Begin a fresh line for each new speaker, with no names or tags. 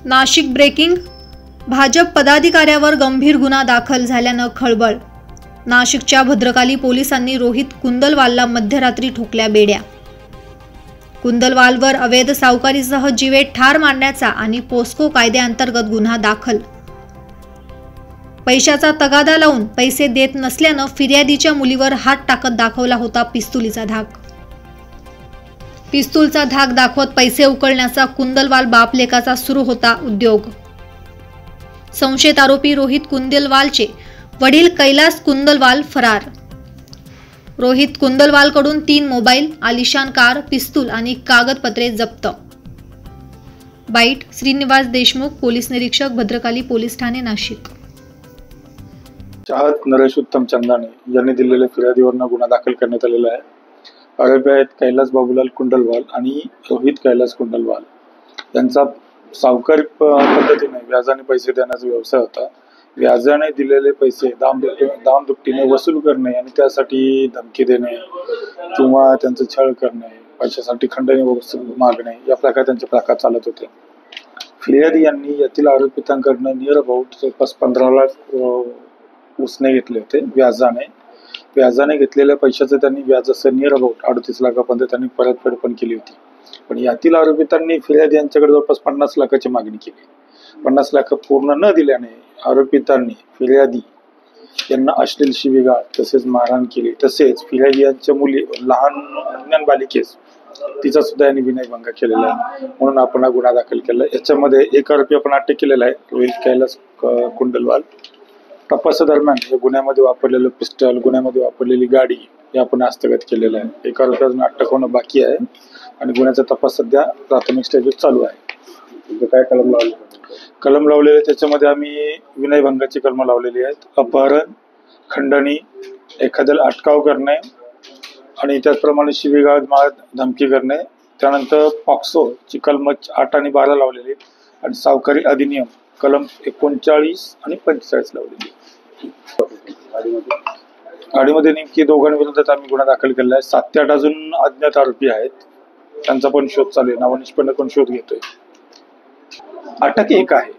Nashik breaking. Bhajap पदाधिकाऱ्यावर गंभीर गुन्हा दाखल झाल्यानं खळबळ. नाशिकच्या भद्रकाली पोलिसांनी रोहित कुंदलवालला मध्यरात्री ठोकल्या बेड्या. कुंदलवालवर अवैध सावकारीसह जीवे ठार मारण्याचा आणि पोस्को कायद्याअंतर्गत गुन्हा दाखल. पैशाचा तगादा लावून पैसे देत नसल्यानं फिर्यादीच्या मुलीवर हात टाकत दाखवला होता पिस्तुलीचा धाक. पिस्तूलचा धाक दाखवत पैसे उकळण्याचा कुंदलवाल बापलेकाचा सुरू होता उद्योग. संशयित आरोपी रोहित कुंदलवालचे वडील कैलास कुंदलवाल फरार. रोहित कुंदलवालकडून 3 मोबाईल, आलिशान कार, पिस्तूल आणि कागदपत्रे जप्त. बाईट. श्रीनिवास देशमुख, पोलीस निरीक्षक, भद्रकाली पोलीस ठाणे, नाशिक.
चाहत नरेश उत्तम चंदाने यांनी दिलेल्या फिर्यादीवरनं गुन्हा दाखल करण्यात आलेला आहे. आरोपी आहेत कैलास बाबूलाल कुंडलवाल आणि रोहित कैलास कुंडलवाल. यांचा सावकारी पद्धतीने व्याजाने पैसे देण्याचा व्यवसाय होता. व्याजाने दिलेले पैसे दामदुपटीने वसूल करणे आणि त्यासाठी धमकी देणे किंवा त्यांचं छळ करणे, पैशासाठी खंडणी वसूल मागणे या प्रकारे त्यांचे प्रकार चालत होते. फिर्यादी यांनी यातील आरोपितांकडनं नियर अबाउट जवळपास 15 लाख उसने घेतले होते. व्याजाने घेतलेल्या पैशाचं त्यांनी व्याज असं नियर अबाउट 38 लाखापर्यंत त्यांनी परतफेड पण केली होती. पण यातील आरोपितांनी फिर्यादी यांच्याकडे जवळपास 50 लाखाची मागणी केली. 50 लाख पूर्ण न दिल्याने आरोपितांनी फिर्यादी यांना अश्लील शिवीगाळ तसेच मारहाण केली. तसेच फिर्यादी यांच्या मुली लहान बालिकेस तिचा सुद्धा यांनी विनयभंग केलेला आहे. म्हणून आपण हा गुन्हा दाखल केला. याच्यामध्ये एक आरोपी आपण अटक केलेला आहे, रोहित कैलास कुंडलवाल. तपासादरम्यान या गुन्ह्यामध्ये वापरलेलं पिस्टल, गुन्ह्यामध्ये वापरलेली गाडी हे आपण हस्तगत केलेलं आहे. एका आरोपीला अटक होणं बाकी आहे आणि गुन्ह्याचा तपास सध्या प्राथमिक स्टेजवर चालू आहे.
काय
कलम लावलेले त्याच्यामध्ये आम्ही विनयभंगाची कलम लावलेली आहेत. अपहरण, खंडणी, एखाद्याला अटकाव करणे आणि त्याचप्रमाणे शिवीगाळ, धमकी करणे. त्यानंतर पॉक्सोची कलम 8 आणि 12 लावलेली आणि सावकारी अधिनियम कलम 39 आणि 45 लावलेली. गाडीमध्ये नेमकी दोघांविरोधात आम्ही गुन्हा दाखल केला आहे. 7 ते 8 अजून अज्ञात आरोपी आहेत, त्यांचा पण शोध चालू आहे. नावानिष्पन्न पण शोध घेतोय. अटक एक आहे.